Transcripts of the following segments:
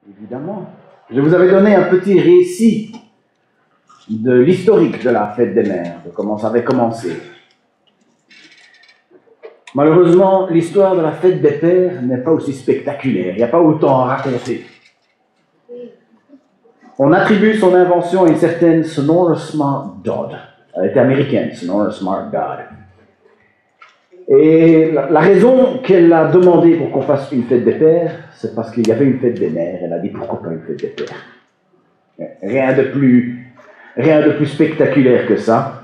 Évidemment. Je vous avais donné un petit récit de l'historique de la fête des mères, de comment ça avait commencé. Malheureusement, l'histoire de la fête des pères n'est pas aussi spectaculaire, il n'y a pas autant à raconter. On attribue son invention à une certaine Sonora Smart Dodd. Elle était américaine, Sonora Smart Dodd. Et la raison qu'elle a demandé pour qu'on fasse une fête des pères, c'est parce qu'il y avait une fête des mères. Elle a dit pourquoi pas une fête des pères. Rien de plus spectaculaire que ça.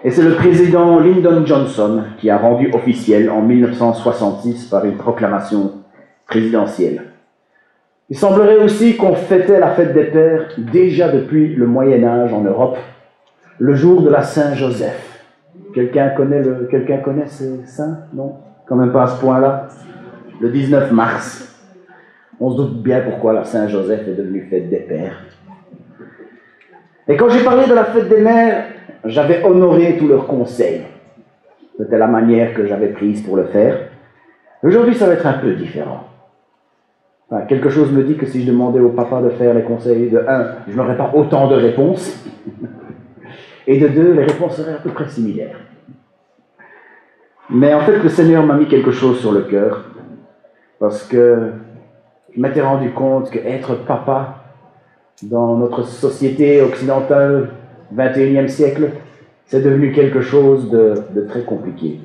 Et c'est le président Lyndon Johnson qui a rendu officiel en 1966 par une proclamation présidentielle. Il semblerait aussi qu'on fêtait la fête des pères déjà depuis le Moyen-Âge en Europe, le jour de la Saint-Joseph. Quelqu'un connaît ces saints? Non? Quand même pas à ce point-là. Le 19 mars. On se doute bien pourquoi la Saint-Joseph est devenue fête des pères. Et quand j'ai parlé de la fête des mères, j'avais honoré tous leurs conseils. C'était la manière que j'avais prise pour le faire. Aujourd'hui, ça va être un peu différent. Enfin, quelque chose me dit que si je demandais au papa de faire les conseils de 1, je n'aurais pas autant de réponses. Et de 2, les réponses seraient à peu près similaires. Mais en fait, le Seigneur m'a mis quelque chose sur le cœur, parce que je m'étais rendu compte qu'être papa dans notre société occidentale, 21e siècle, c'est devenu quelque chose de très compliqué.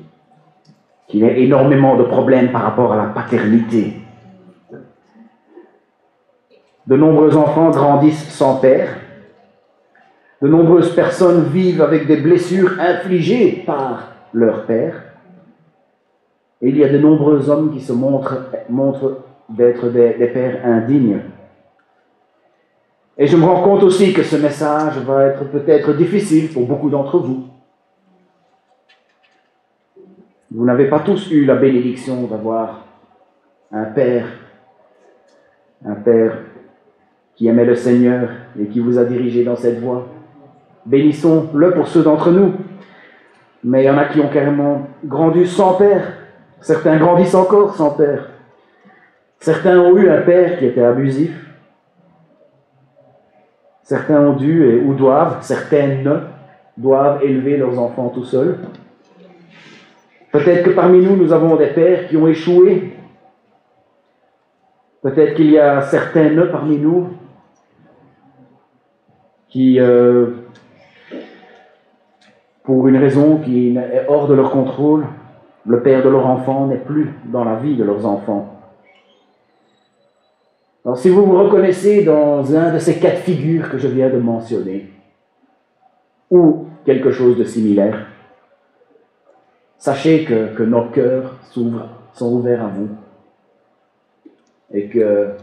Qu'il y a énormément de problèmes par rapport à la paternité. De nombreux enfants grandissent sans père. De nombreuses personnes vivent avec des blessures infligées par leur père. Et il y a de nombreux hommes qui se montrent d'être des pères indignes. Et je me rends compte aussi que ce message va être peut-être difficile pour beaucoup d'entre vous. Vous n'avez pas tous eu la bénédiction d'avoir un père qui aimait le Seigneur et qui vous a dirigé dans cette voie. Bénissons-le pour ceux d'entre nous. Mais il y en a qui ont carrément grandi sans père. Certains grandissent encore sans père. Certains ont eu un père qui était abusif. Certains ont dû ou doivent, certaines doivent élever leurs enfants tout seuls. Peut-être que parmi nous, nous avons des pères qui ont échoué. Peut-être qu'il y a certaines parmi nous qui, pour une raison qui est hors de leur contrôle, le père de leur enfant n'est plus dans la vie de leurs enfants. Alors si vous vous reconnaissez dans un de ces cas de figure que je viens de mentionner, ou quelque chose de similaire, sachez que nos cœurs sont ouverts à vous et que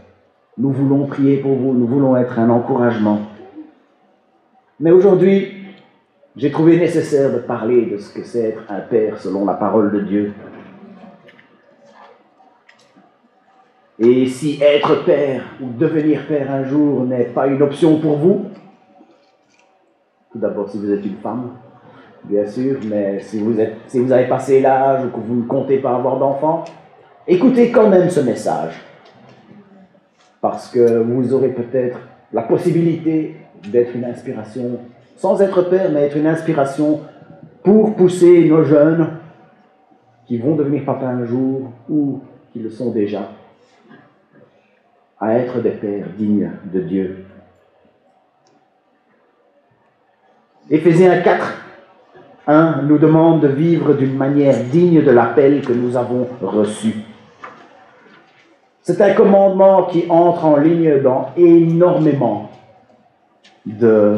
nous voulons prier pour vous, nous voulons être un encouragement. Mais aujourd'hui, j'ai trouvé nécessaire de parler de ce que c'est être un père selon la parole de Dieu. Et si être père ou devenir père un jour n'est pas une option pour vous, tout d'abord si vous êtes une femme, bien sûr, mais si vous avez passé l'âge ou que vous ne comptez pas avoir d'enfants, écoutez quand même ce message. Parce que vous aurez peut-être la possibilité d'être une inspiration, sans être père, mais être une inspiration pour pousser nos jeunes qui vont devenir papa un jour ou qui le sont déjà, à être des pères dignes de Dieu. Éphésiens 4:1 nous demande de vivre d'une manière digne de l'appel que nous avons reçu. C'est un commandement qui entre en ligne dans énormément de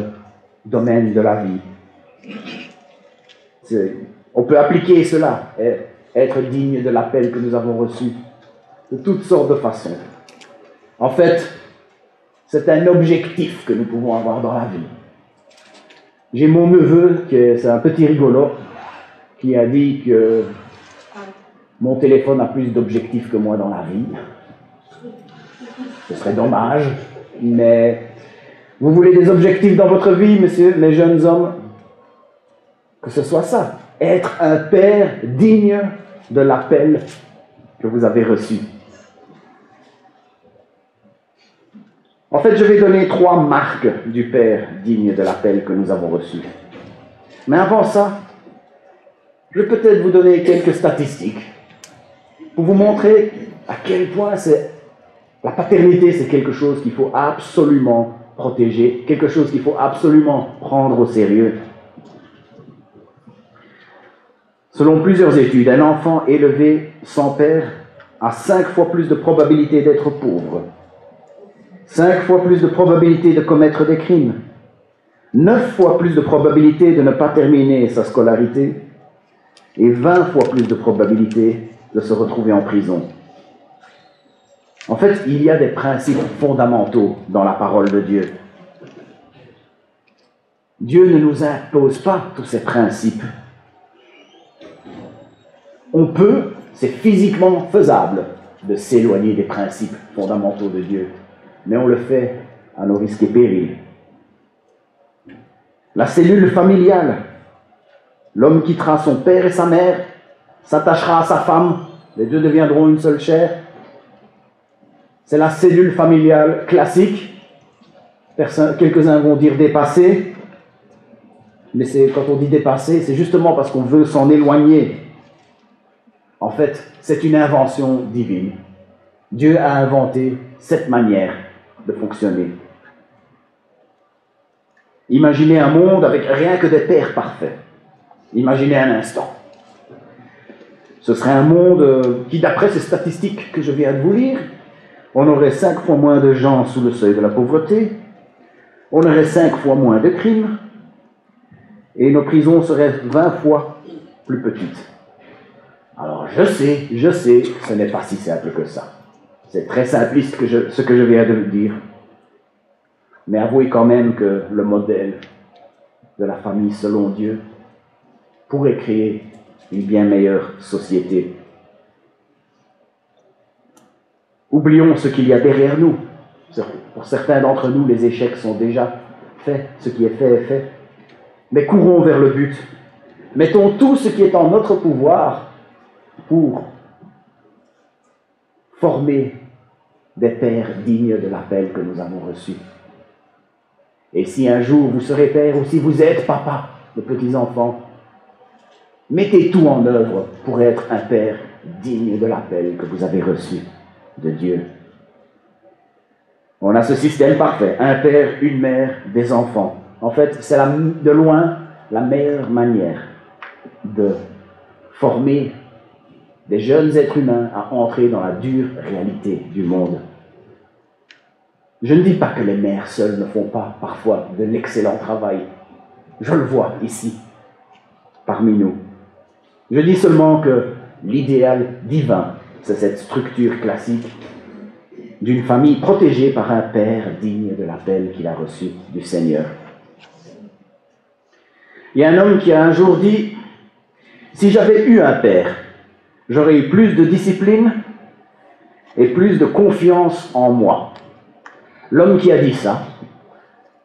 domaines de la vie. On peut appliquer cela, être digne de l'appel que nous avons reçu, de toutes sortes de façons. En fait, c'est un objectif que nous pouvons avoir dans la vie. J'ai mon neveu, c'est un petit rigolo, qui a dit que mon téléphone a plus d'objectifs que moi dans la vie. Ce serait dommage, mais vous voulez des objectifs dans votre vie, messieurs, les jeunes hommes? Que ce soit ça, être un père digne de l'appel que vous avez reçu. En fait, je vais donner 3 marques du Père digne de l'appel que nous avons reçu. Mais avant ça, je vais peut-être vous donner quelques statistiques pour vous montrer à quel point la paternité, c'est quelque chose qu'il faut absolument protéger, quelque chose qu'il faut absolument prendre au sérieux. Selon plusieurs études, un enfant élevé sans père a 5 fois plus de probabilité d'être pauvre, 5 fois plus de probabilité de commettre des crimes, 9 fois plus de probabilité de ne pas terminer sa scolarité et 20 fois plus de probabilité de se retrouver en prison. En fait, il y a des principes fondamentaux dans la parole de Dieu. Dieu ne nous impose pas tous ces principes. On peut, c'est physiquement faisable de s'éloigner des principes fondamentaux de Dieu, mais on le fait à nos risques et périls. La cellule familiale, l'homme quittera son père et sa mère, s'attachera à sa femme, les deux deviendront une seule chair. C'est la cellule familiale classique. Quelques-uns vont dire dépassée, mais quand on dit dépassée, c'est justement parce qu'on veut s'en éloigner. En fait, c'est une invention divine. Dieu a inventé cette manière de fonctionner. Imaginez un monde avec rien que des pères parfaits. Imaginez un instant. Ce serait un monde qui, d'après ces statistiques que je viens de vous lire, on aurait 5 fois moins de gens sous le seuil de la pauvreté, on aurait 5 fois moins de crimes, et nos prisons seraient 20 fois plus petites. Alors je sais, ce n'est pas si simple que ça. C'est très simpliste ce que je viens de vous dire. Mais avouez quand même que le modèle de la famille selon Dieu pourrait créer une bien meilleure société. Oublions ce qu'il y a derrière nous. Pour certains d'entre nous, les échecs sont déjà faits. Ce qui est fait est fait. Mais courons vers le but. Mettons tout ce qui est en notre pouvoir pour former des pères dignes de l'appel que nous avons reçu. Et si un jour vous serez père ou si vous êtes papa de petits-enfants, mettez tout en œuvre pour être un père digne de l'appel que vous avez reçu de Dieu. On a ce système parfait, un père, une mère, des enfants. En fait, c'est de loin la meilleure manière de former des jeunes êtres humains à entrer dans la dure réalité du monde. Je ne dis pas que les mères seules ne font pas parfois de l'excellent travail. Je le vois ici, parmi nous. Je dis seulement que l'idéal divin, c'est cette structure classique d'une famille protégée par un père digne de l'appel qu'il a reçu du Seigneur. Il y a un homme qui a un jour dit « Si j'avais eu un père, j'aurais eu plus de discipline et plus de confiance en moi. » L'homme qui a dit ça,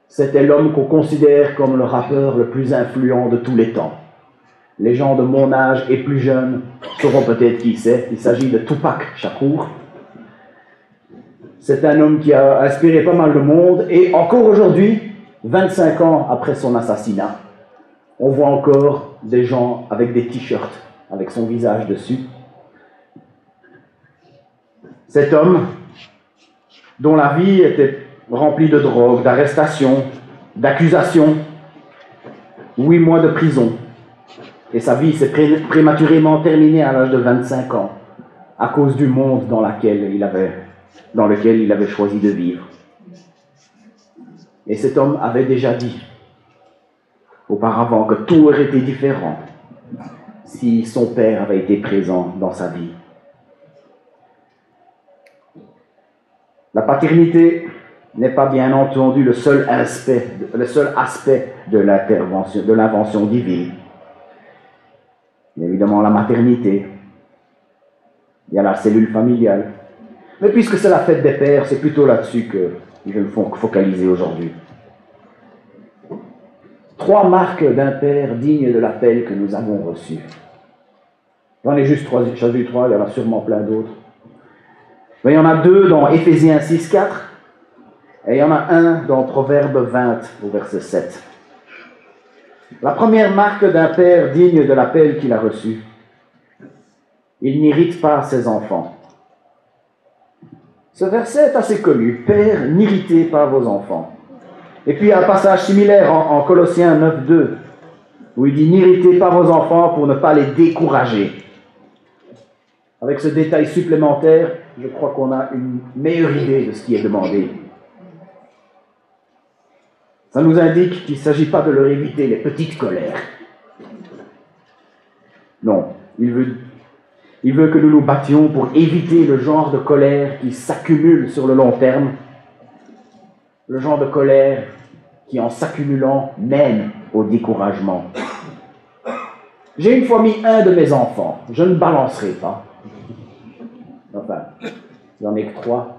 c'était l'homme qu'on considère comme le rappeur le plus influent de tous les temps. Les gens de mon âge et plus jeunes sauront peut-être qui c'est. Il s'agit de Tupac Shakur. C'est un homme qui a inspiré pas mal de monde et encore aujourd'hui, 25 ans après son assassinat, on voit encore des gens avec des t-shirts avec son visage dessus. Cet homme, dont la vie était remplie de drogue, d'arrestations, d'accusations, 8 mois de prison. Et sa vie s'est prématurément terminée à l'âge de 25 ans, à cause du monde dans lequel il avait choisi de vivre. Et cet homme avait déjà dit auparavant que tout aurait été différent si son père avait été présent dans sa vie. La paternité n'est pas bien entendu le seul aspect de l'invention divine. Il y a évidemment la maternité, il y a la cellule familiale. Mais puisque c'est la fête des pères, c'est plutôt là-dessus que je vais me focaliser aujourd'hui. 3 marques d'un père digne de l'appel que nous avons reçu. J'en ai juste 3, il y en a sûrement plein d'autres. Mais il y en a 2 dans Éphésiens 6, 4. Et il y en a un dans Proverbe 20, au verset 7. La première marque d'un père digne de l'appel qu'il a reçu. Il n'irrite pas ses enfants. Ce verset est assez connu. Père, n'irritez pas vos enfants. Et puis il y a un passage similaire en Colossiens 9, 2, où il dit « N'irritez pas vos enfants pour ne pas les décourager ». Avec ce détail supplémentaire, je crois qu'on a une meilleure idée de ce qui est demandé. Ça nous indique qu'il ne s'agit pas de leur éviter les petites colères. Non, il veut que nous nous battions pour éviter le genre de colère qui s'accumule sur le long terme, le genre de colère qui, en s'accumulant, mène au découragement. J'ai une fois mis un de mes enfants, je ne balancerai pas. Enfin, j'en ai que 3.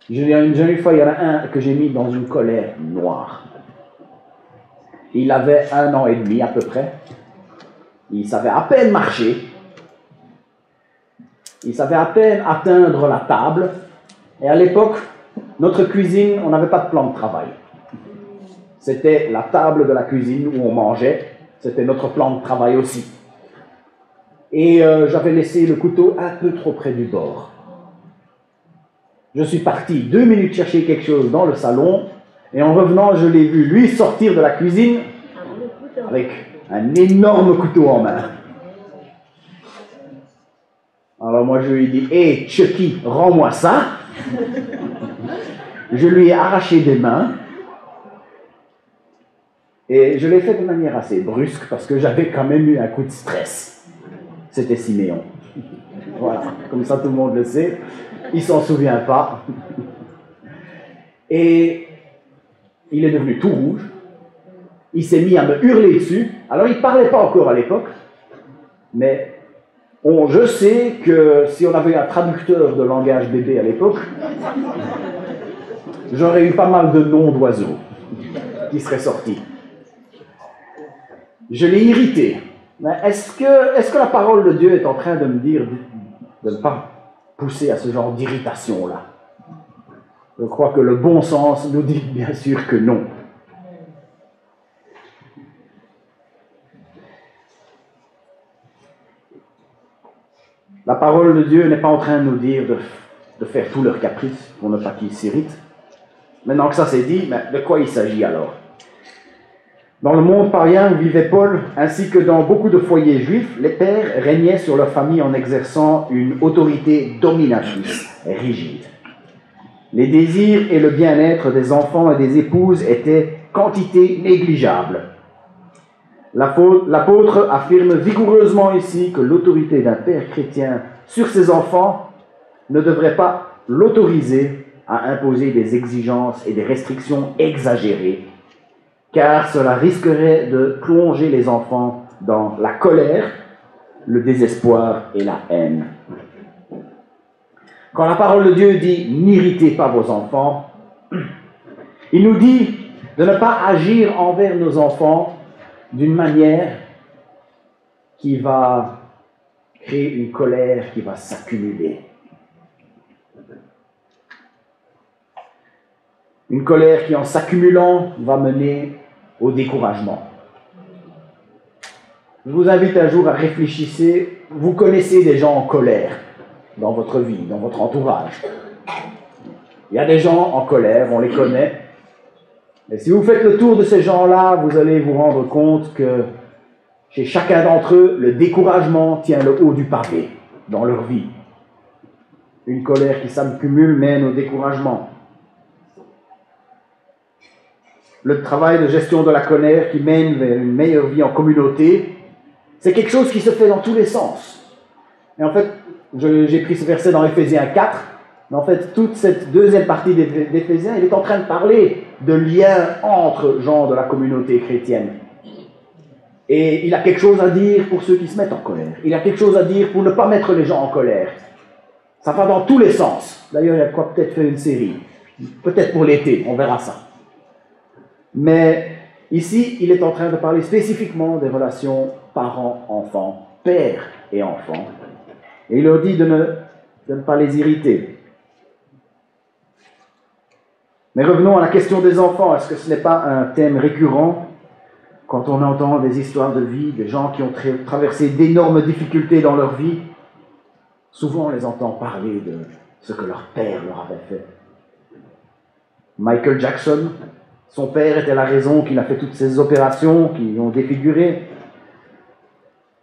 Une fois, il y en a un que j'ai mis dans une colère noire. Il avait 1 an et demi à peu près. Il savait à peine marcher. Il savait à peine atteindre la table. Et à l'époque, notre cuisine, on n'avait pas de plan de travail. C'était la table de la cuisine où on mangeait. C'était notre plan de travail aussi. Et j'avais laissé le couteau un peu trop près du bord. Je suis parti 2 minutes chercher quelque chose dans le salon, et en revenant, je l'ai vu, lui, sortir de la cuisine avec un énorme couteau en main. Alors moi, je lui ai dit « Hé, Chucky, rends-moi ça !» Je lui ai arraché des mains, et je l'ai fait de manière assez brusque, parce que j'avais quand même eu un coup de stress. C'était Siméon. Voilà, comme ça tout le monde le sait. Il ne s'en souvient pas. Et il est devenu tout rouge. Il s'est mis à me hurler dessus. Alors il ne parlait pas encore à l'époque, mais je sais que si on avait un traducteur de langage bébé à l'époque, j'aurais eu pas mal de noms d'oiseaux qui seraient sortis. Je l'ai irrité. Mais est-ce que la parole de Dieu est en train de me dire de ne pas pousser à ce genre d'irritation-là? Je crois que le bon sens nous dit bien sûr que non. La parole de Dieu n'est pas en train de nous dire de faire tous leurs caprices pour ne pas qu'ils s'irritent. Maintenant que ça c'est dit, de quoi il s'agit alors? Dans le monde païen où vivait Paul, ainsi que dans beaucoup de foyers juifs, les pères régnaient sur leur famille en exerçant une autorité dominatrice, rigide. Les désirs et le bien-être des enfants et des épouses étaient quantité négligeable. L'apôtre affirme vigoureusement ici que l'autorité d'un père chrétien sur ses enfants ne devrait pas l'autoriser à imposer des exigences et des restrictions exagérées, car cela risquerait de plonger les enfants dans la colère, le désespoir et la haine. Quand la parole de Dieu dit « n'irritez pas vos enfants », il nous dit de ne pas agir envers nos enfants d'une manière qui va créer une colère qui va s'accumuler. Une colère qui, en s'accumulant, va mener au découragement. Je vous invite un jour à réfléchir. Vous connaissez des gens en colère dans votre vie, dans votre entourage. Il y a des gens en colère, on les connaît. Et si vous faites le tour de ces gens-là, vous allez vous rendre compte que chez chacun d'entre eux, le découragement tient le haut du pavé dans leur vie. Une colère qui s'accumule mène au découragement. Le travail de gestion de la colère qui mène vers une meilleure vie en communauté, c'est quelque chose qui se fait dans tous les sens. Et en fait, j'ai pris ce verset dans Éphésiens 4, mais en fait, toute cette deuxième partie d'Éphésiens, il est en train de parler de liens entre gens de la communauté chrétienne. Et il a quelque chose à dire pour ceux qui se mettent en colère. Il a quelque chose à dire pour ne pas mettre les gens en colère. Ça va dans tous les sens. D'ailleurs, il y a de quoi peut-être faire une série. Peut-être pour l'été, on verra ça. Mais ici, il est en train de parler spécifiquement des relations parents-enfants, père et enfants. Et il leur dit de ne pas les irriter. Mais revenons à la question des enfants. Est-ce que ce n'est pas un thème récurrent quand on entend des histoires de vie, des gens qui ont traversé d'énormes difficultés dans leur vie? Souvent, on les entend parler de ce que leur père leur avait fait. Michael Jackson, son père était la raison qu'il a fait toutes ces opérations qui ont défiguré.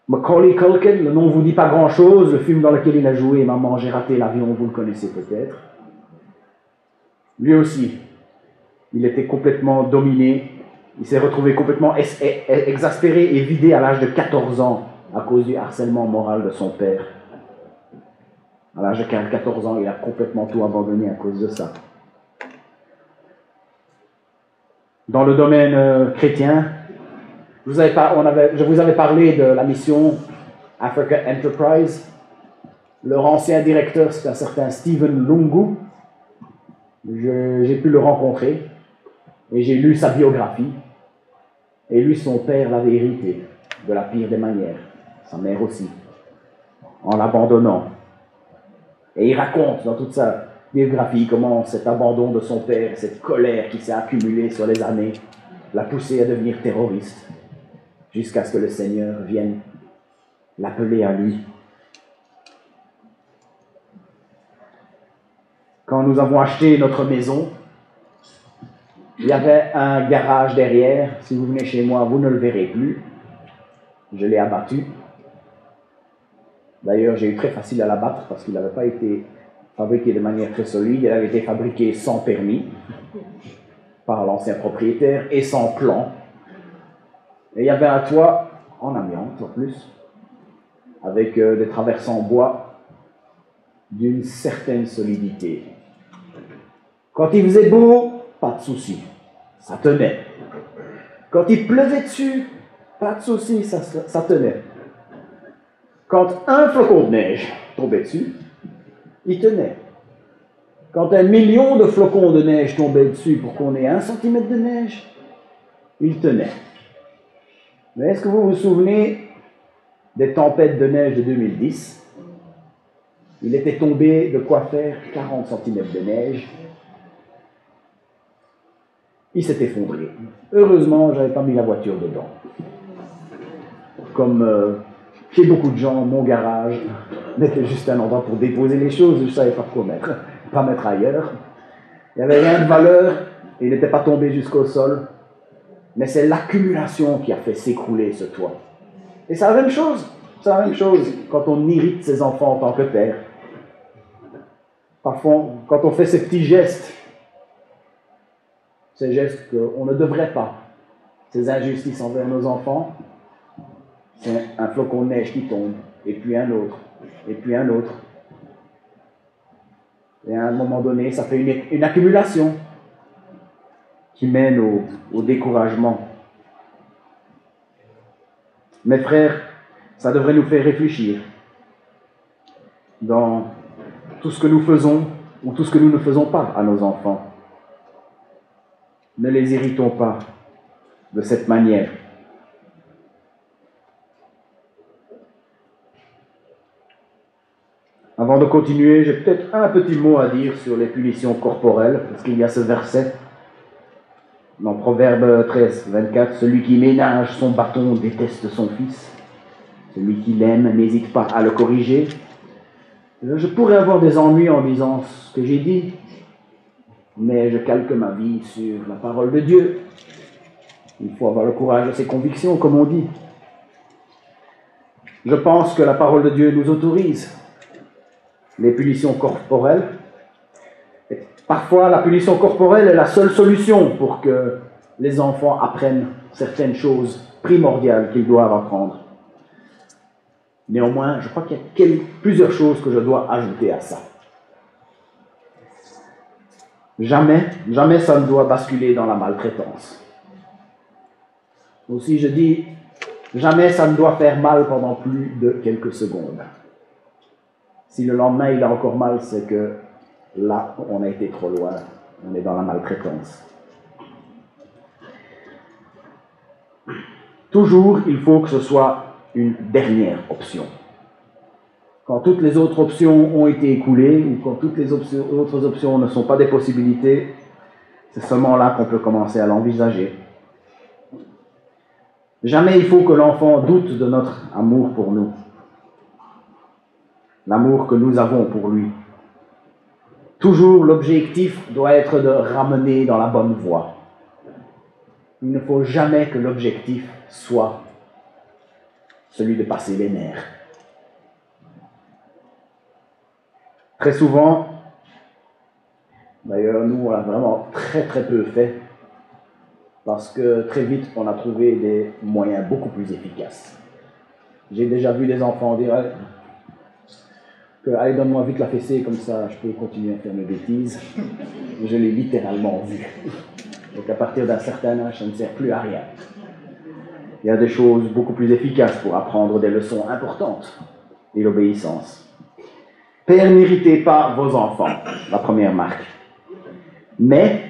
Macaulay Culkin, le nom ne vous dit pas grand-chose, le film dans lequel il a joué, Maman, j'ai raté l'avion, vous le connaissez peut-être. Lui aussi, il était complètement dominé, il s'est retrouvé complètement exaspéré et vidé à l'âge de 14 ans à cause du harcèlement moral de son père. À l'âge de 14 ans, il a complètement tout abandonné à cause de ça. Dans le domaine chrétien, je vous avais parlé de la mission Africa Enterprise. Leur ancien directeur, c'est un certain Stephen Lungu. J'ai pu le rencontrer et j'ai lu sa biographie. Et lui, son père l'avait hérité de la pire des manières, sa mère aussi, en l'abandonnant. Et il raconte dans toute sa biographie comment cet abandon de son père, cette colère qui s'est accumulée sur les années, l'a poussé à devenir terroriste, jusqu'à ce que le Seigneur vienne l'appeler à lui. Quand nous avons acheté notre maison, il y avait un garage derrière. Si vous venez chez moi, vous ne le verrez plus. Je l'ai abattu. D'ailleurs, j'ai eu très facile à l'abattre parce qu'il n'avait pas été fabriqué de manière très solide. Il avait été fabriqué sans permis par l'ancien propriétaire et sans plan. Et il y avait un toit en amiante en plus, avec des traverses en bois d'une certaine solidité. Quand il faisait beau, pas de souci, ça tenait. Quand il pleuvait dessus, pas de souci, ça tenait. Quand un flocon de neige tombait dessus, il tenait. Quand 1 million de flocons de neige tombaient dessus pour qu'on ait 1 centimètre de neige, il tenait. Mais est-ce que vous vous souvenez des tempêtes de neige de 2010? Il était tombé de quoi faire 40 cm de neige. Il s'est effondré. Heureusement, je n'avais pas mis la voiture dedans. Comme chez beaucoup de gens, mon garage n'était juste un endroit pour déposer les choses, je ne savais pas quoi mettre, pas mettre ailleurs. Il n'y avait rien de valeur, et il n'était pas tombé jusqu'au sol. Mais c'est l'accumulation qui a fait s'écrouler ce toit. Et c'est la même chose. C'est la même chose quand on irrite ses enfants en tant que père. Parfois, quand on fait ces petits gestes, ces gestes qu'on ne devrait pas, ces injustices envers nos enfants, c'est un flocon de neige qui tombe, et puis un autre, et puis un autre. Et à un moment donné, ça fait une accumulation qui mène au découragement. Mes frères, ça devrait nous faire réfléchir dans tout ce que nous faisons ou tout ce que nous ne faisons pas à nos enfants. Ne les irritons pas de cette manière. Avant de continuer, j'ai peut-être un petit mot à dire sur les punitions corporelles, parce qu'il y a ce verset dans Proverbe 13, 24, « Celui qui ménage son bâton déteste son fils. Celui qui l'aime n'hésite pas à le corriger. » Je pourrais avoir des ennuis en disant ce que j'ai dit, mais je calque ma vie sur la parole de Dieu. Il faut avoir le courage de ses convictions, comme on dit. Je pense que la parole de Dieu nous autorise les punitions corporelles. Et parfois, la punition corporelle est la seule solution pour que les enfants apprennent certaines choses primordiales qu'ils doivent apprendre. Néanmoins, je crois qu'il y a plusieurs choses que je dois ajouter à ça. Jamais ça ne doit basculer dans la maltraitance. Aussi, je dis, jamais ça ne doit faire mal pendant plus de quelques secondes. Si le lendemain il a encore mal, c'est que là, on a été trop loin, on est dans la maltraitance. Toujours, il faut que ce soit une dernière option. Quand toutes les autres options ont été écoulées, ou quand toutes les autres options ne sont pas des possibilités, c'est seulement là qu'on peut commencer à l'envisager. Jamais il faut que l'enfant doute de notre amour pour nous, l'amour que nous avons pour lui. Toujours l'objectif doit être de ramener dans la bonne voie. Il ne faut jamais que l'objectif soit celui de passer les nerfs. Très souvent, d'ailleurs nous on l'a vraiment très peu fait, parce que très vite on a trouvé des moyens beaucoup plus efficaces. J'ai déjà vu des enfants dire que « allez, donne-moi vite la fessée, comme ça je peux continuer à faire mes bêtises ». Je l'ai littéralement vu. Donc à partir d'un certain âge, ça ne sert plus à rien. Il y a des choses beaucoup plus efficaces pour apprendre des leçons importantes et l'obéissance. Père, n'irritez pas vos enfants, la première marque. Mais,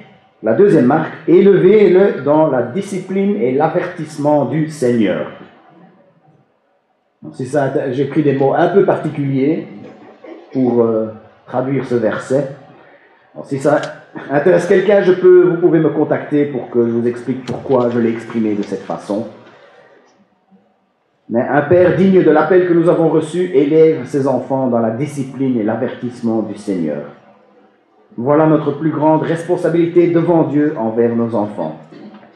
la deuxième marque, élevez-le dans la discipline et l'avertissement du Seigneur. C'est ça, j'ai pris des mots un peu particuliers pour traduire ce verset. Alors, si ça intéresse quelqu'un, vous pouvez me contacter pour que je vous explique pourquoi je l'ai exprimé de cette façon. Mais un père digne de l'appel que nous avons reçu élève ses enfants dans la discipline et l'avertissement du Seigneur. Voilà notre plus grande responsabilité devant Dieu envers nos enfants,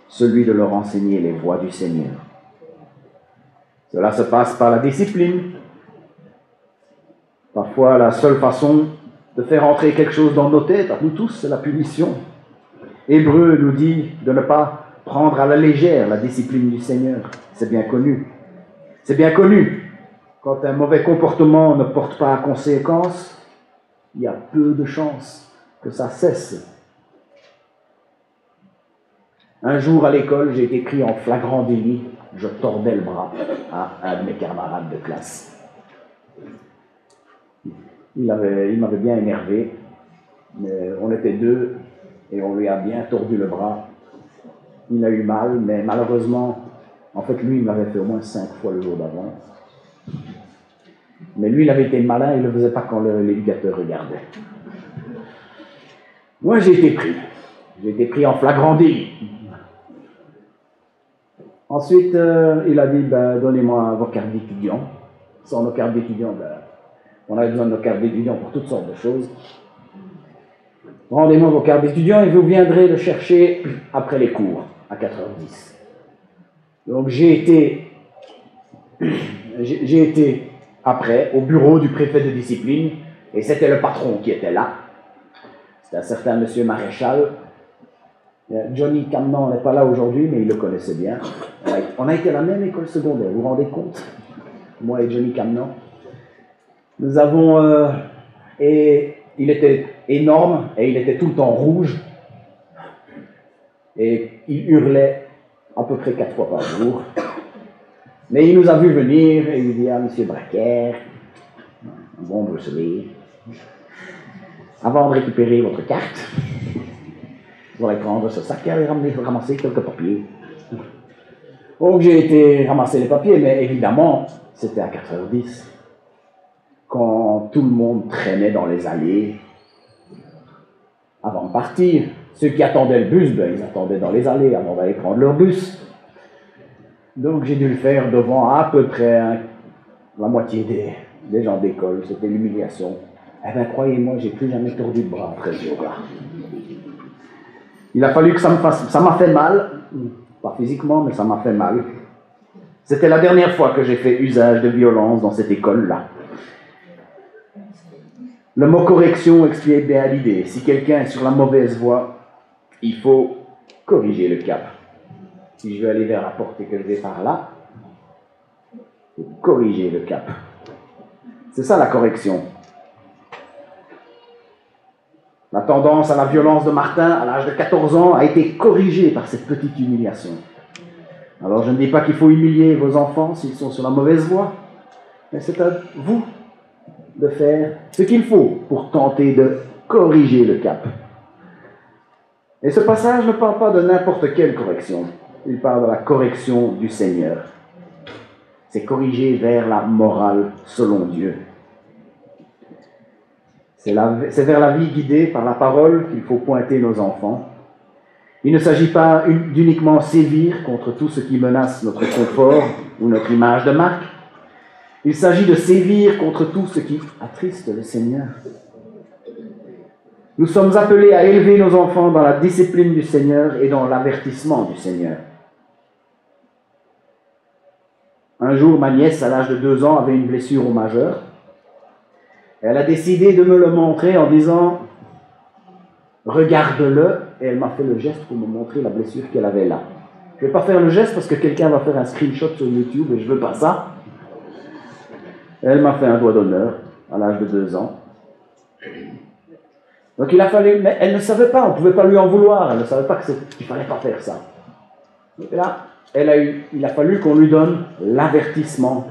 celui de leur enseigner les voies du Seigneur. Cela se passe par la discipline. Parfois, la seule façon de faire entrer quelque chose dans nos têtes, à nous tous, c'est la punition. Hébreu nous dit de ne pas prendre à la légère la discipline du Seigneur. C'est bien connu. C'est bien connu. Quand un mauvais comportement ne porte pas à conséquence, il y a peu de chances que ça cesse. Un jour à l'école, j'ai été pris en flagrant délit. Je tordais le bras à un de mes camarades de classe. Il m'avait bien énervé. Mais on était deux et on lui a bien tordu le bras. Il a eu mal, mais malheureusement, en fait, lui, il m'avait fait au moins 5 fois le jour d'avant. Mais lui, il avait été malin, il ne le faisait pas quand l'éducateur regardait. Moi, j'ai été pris. J'ai été pris en flagrant délit. Ensuite, il a dit, donnez-moi vos cartes d'étudiants. Sans nos cartes d'étudiants, on avait besoin de nos cartes d'étudiants pour toutes sortes de choses. Rendez-moi vos cartes d'étudiants et vous viendrez le chercher après les cours, à 4h10. Donc j'ai été après au bureau du préfet de discipline, et c'était le patron qui était là. C'était un certain monsieur Maréchal. Johnny Camnon n'est pas là aujourd'hui, mais il le connaissait bien. On a été à la même école secondaire, vous vous rendez compte? Moi et Johnny Camnon. Nous avons... et il était énorme, et il était tout le temps rouge. Et il hurlait à peu près 4 fois par jour. Mais il nous a vu venir, et il dit à monsieur Braquer, bon Bruce Lee, avant de récupérer votre carte, vous allez prendre ce sac et aller ramasser quelques papiers. Donc j'ai été ramasser les papiers, mais évidemment, c'était à 4h10, quand tout le monde traînait dans les allées. Avant de partir, ceux qui attendaient le bus, ils attendaient dans les allées avant d'aller prendre leur bus. Donc j'ai dû le faire devant à peu près la moitié des gens d'école. C'était l'humiliation. Eh bien, croyez-moi, j'ai plus jamais tordu de bras après ce jour-là. Il a fallu que ça m'a fait mal, pas physiquement, mais ça m'a fait mal. C'était la dernière fois que j'ai fait usage de violence dans cette école-là. Le mot correction explique bien l'idée. Si quelqu'un est sur la mauvaise voie, il faut corriger le cap. Si je veux aller vers la porte et que je vais par là, il faut corriger le cap. C'est ça la correction. La tendance à la violence de Martin, à l'âge de 14 ans, a été corrigée par cette petite humiliation. Alors je ne dis pas qu'il faut humilier vos enfants s'ils sont sur la mauvaise voie, mais c'est à vous de faire ce qu'il faut pour tenter de corriger le cap. Et ce passage ne parle pas de n'importe quelle correction, il parle de la correction du Seigneur. C'est corriger vers la morale selon Dieu. C'est vers la vie guidée par la parole qu'il faut pointer nos enfants. Il ne s'agit pas d'uniquement sévir contre tout ce qui menace notre confort ou notre image de marque. Il s'agit de sévir contre tout ce qui attriste le Seigneur. Nous sommes appelés à élever nos enfants dans la discipline du Seigneur et dans l'avertissement du Seigneur. Un jour, ma nièce, à l'âge de 2 ans, avait une blessure au majeur. Elle a décidé de me le montrer en disant « Regarde-le » et elle m'a fait le geste pour me montrer la blessure qu'elle avait là. Je ne vais pas faire le geste parce que quelqu'un va faire un screenshot sur YouTube et je ne veux pas ça. Elle m'a fait un doigt d'honneur à l'âge de 2 ans. Donc il a fallu, mais elle ne savait pas, on ne pouvait pas lui en vouloir, elle ne savait pas qu'il ne fallait pas faire ça. Et là, il a fallu qu'on lui donne l'avertissement.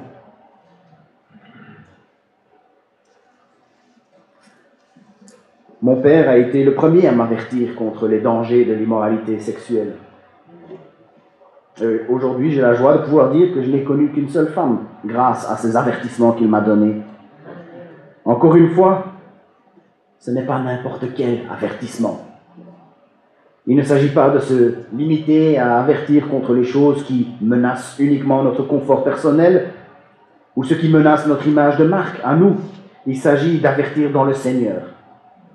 Mon père a été le premier à m'avertir contre les dangers de l'immoralité sexuelle. Aujourd'hui, j'ai la joie de pouvoir dire que je n'ai connu qu'une seule femme grâce à ces avertissements qu'il m'a donnés. Encore une fois, ce n'est pas n'importe quel avertissement. Il ne s'agit pas de se limiter à avertir contre les choses qui menacent uniquement notre confort personnel ou ce qui menace notre image de marque à nous. Il s'agit d'avertir dans le Seigneur.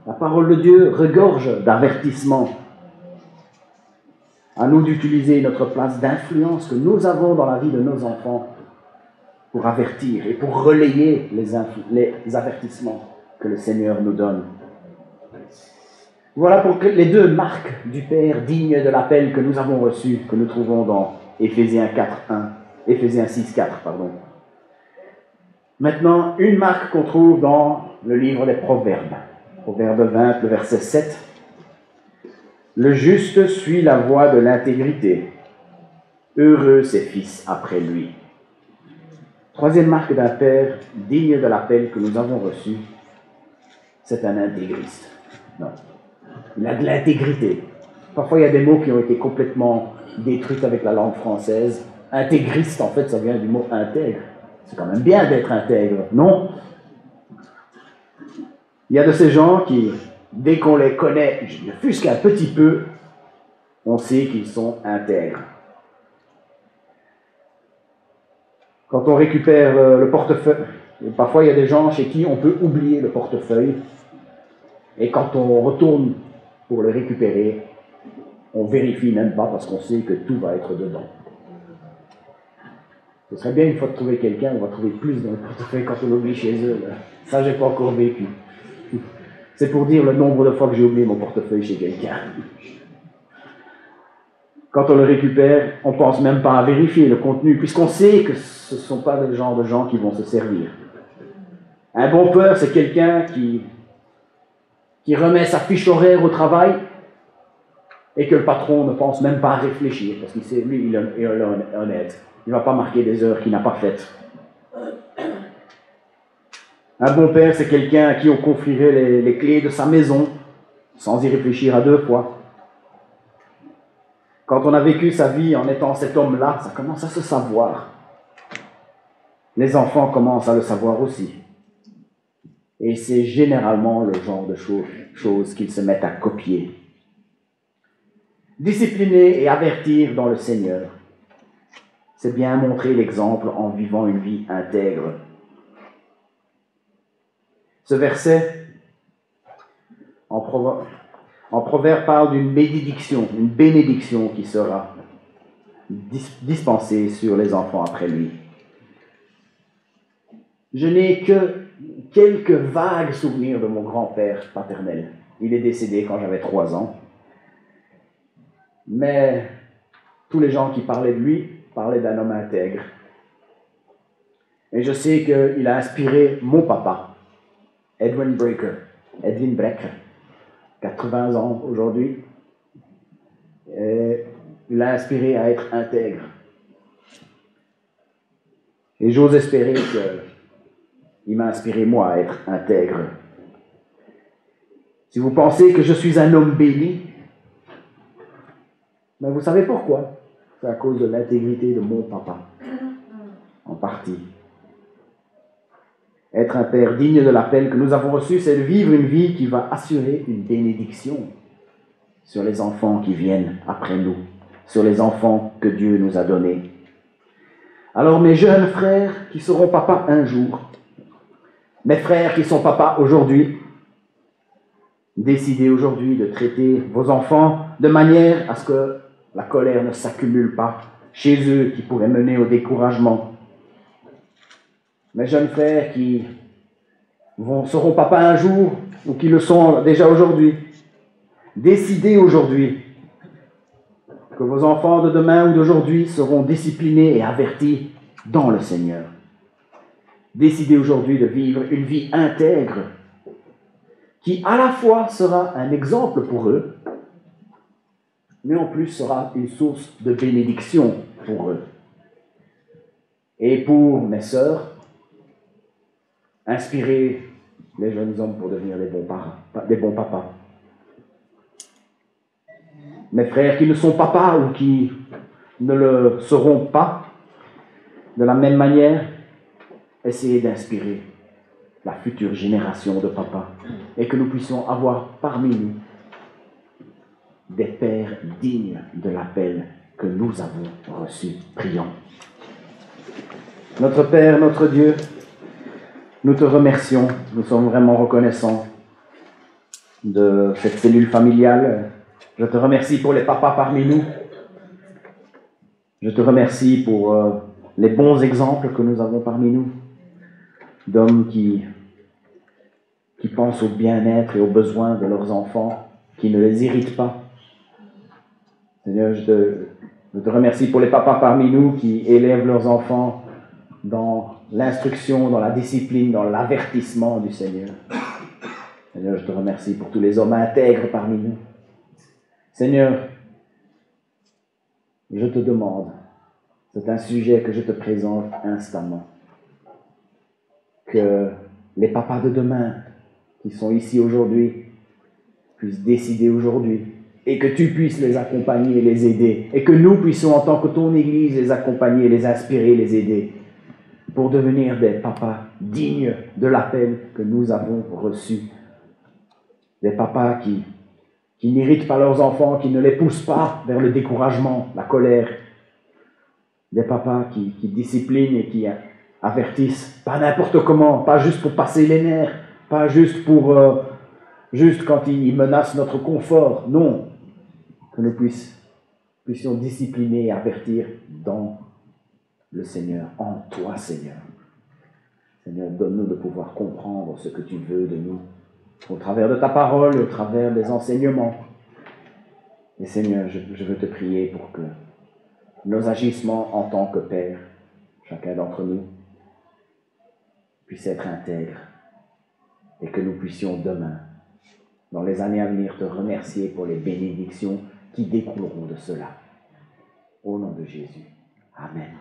La parole de Dieu regorge d'avertissements. À nous d'utiliser notre place d'influence que nous avons dans la vie de nos enfants pour avertir et pour relayer les avertissements que le Seigneur nous donne. Voilà pour les 2 marques du Père dignes de l'appel que nous avons reçu, que nous trouvons dans Éphésiens 6:4. Maintenant, une marque qu'on trouve dans le livre des Proverbes. Proverbe 20, le verset 7. Le juste suit la voie de l'intégrité. Heureux ses fils après lui. 3e marque d'un Père digne de l'appel que nous avons reçu, c'est un intégriste. Non. Il a de l'intégrité. Parfois, il y a des mots qui ont été complètement détruits avec la langue française. Intégriste, en fait, ça vient du mot intègre. C'est quand même bien d'être intègre, non? Il y a de ces gens qui, dès qu'on les connaît, ne fût-ce qu'un petit peu, on sait qu'ils sont intègres. Quand on récupère le portefeuille, parfois il y a des gens chez qui on peut oublier le portefeuille, et quand on retourne pour le récupérer, on vérifie même pas parce qu'on sait que tout va être dedans. Ce serait bien une fois de trouver quelqu'un, on va trouver plus dans le portefeuille quand on l'oublie chez eux. Là. Ça, j'ai pas encore vécu. C'est pour dire le nombre de fois que j'ai oublié mon portefeuille chez quelqu'un. Quand on le récupère, on ne pense même pas à vérifier le contenu, puisqu'on sait que ce ne sont pas le genre de gens qui vont se servir. Un bon père, c'est quelqu'un qui remet sa fiche horaire au travail et que le patron ne pense même pas à réfléchir, parce qu'il sait, lui, il est honnête. Il ne va pas marquer des heures qu'il n'a pas faites. Un bon père, c'est quelqu'un à qui on confierait les clés de sa maison, sans y réfléchir à 2 fois. Quand on a vécu sa vie en étant cet homme-là, ça commence à se savoir. Les enfants commencent à le savoir aussi. Et c'est généralement le genre de choses qu'ils se mettent à copier. Discipliner et avertir dans le Seigneur, c'est bien montrer l'exemple en vivant une vie intègre. Ce verset, en Proverbe, parle d'une bénédiction qui sera dispensée sur les enfants après lui. Je n'ai que quelques vagues souvenirs de mon grand-père paternel. Il est décédé quand j'avais 3 ans. Mais tous les gens qui parlaient de lui parlaient d'un homme intègre. Et je sais qu'il a inspiré mon papa, Edwin Brecker, 80 ans aujourd'hui. Et il l'a inspiré à être intègre. Et j'ose espérer qu'il m'a inspiré moi à être intègre. Si vous pensez que je suis un homme béni, mais vous savez pourquoi? C'est à cause de l'intégrité de mon papa, en partie. Être un père digne de l'appel que nous avons reçu, c'est de vivre une vie qui va assurer une bénédiction. sur les enfants qui viennent après nous, sur les enfants que Dieu nous a donnés. Alors mes jeunes frères qui seront papas un jour, mes frères qui sont papas aujourd'hui, décidez aujourd'hui de traiter vos enfants de manière à ce que la colère ne s'accumule pas chez eux, qui pourrait mener au découragement. Mes jeunes frères qui seront papas un jour ou qui le sont déjà aujourd'hui, décidez aujourd'hui que vos enfants de demain ou d'aujourd'hui seront disciplinés et avertis dans le Seigneur. Décidez aujourd'hui de vivre une vie intègre qui à la fois sera un exemple pour eux, mais en plus sera une source de bénédiction pour eux. Et pour mes sœurs, inspirer les jeunes hommes pour devenir des bons papas. Mes frères qui ne sont papas ou qui ne le seront pas, de la même manière, essayez d'inspirer la future génération de papas et que nous puissions avoir parmi nous des pères dignes de l'appel que nous avons reçu. Prions. Notre Père, notre Dieu, nous te remercions, nous sommes vraiment reconnaissants de cette cellule familiale. Je te remercie pour les papas parmi nous. Je te remercie pour les bons exemples que nous avons parmi nous, d'hommes qui pensent au bien-être et aux besoins de leurs enfants, qui ne les irritent pas. Seigneur, je te remercie pour les papas parmi nous qui élèvent leurs enfants dans l'instruction, dans la discipline, dans l'avertissement du Seigneur. Seigneur, je te remercie pour tous les hommes intègres parmi nous. Seigneur, je te demande, c'est un sujet que je te présente instamment, que les papas de demain qui sont ici aujourd'hui puissent décider aujourd'hui et que tu puisses les accompagner et les aider et que nous puissions en tant que ton Église les accompagner, les inspirer, les aider pour devenir des papas dignes de l'appel que nous avons reçu. Des papas qui n'irritent pas leurs enfants, qui ne les poussent pas vers le découragement, la colère. Des papas qui disciplinent et qui avertissent, pas n'importe comment, pas juste pour passer les nerfs, pas juste juste quand ils menacent notre confort. Non, que nous puissions discipliner et avertir dans le Seigneur, en toi, Seigneur. Seigneur, donne-nous de pouvoir comprendre ce que tu veux de nous, au travers de ta parole, au travers des enseignements. Et Seigneur, je veux te prier pour que nos agissements en tant que Père, chacun d'entre nous, puissent être intègres et que nous puissions demain, dans les années à venir, te remercier pour les bénédictions qui découleront de cela. Au nom de Jésus. Amen.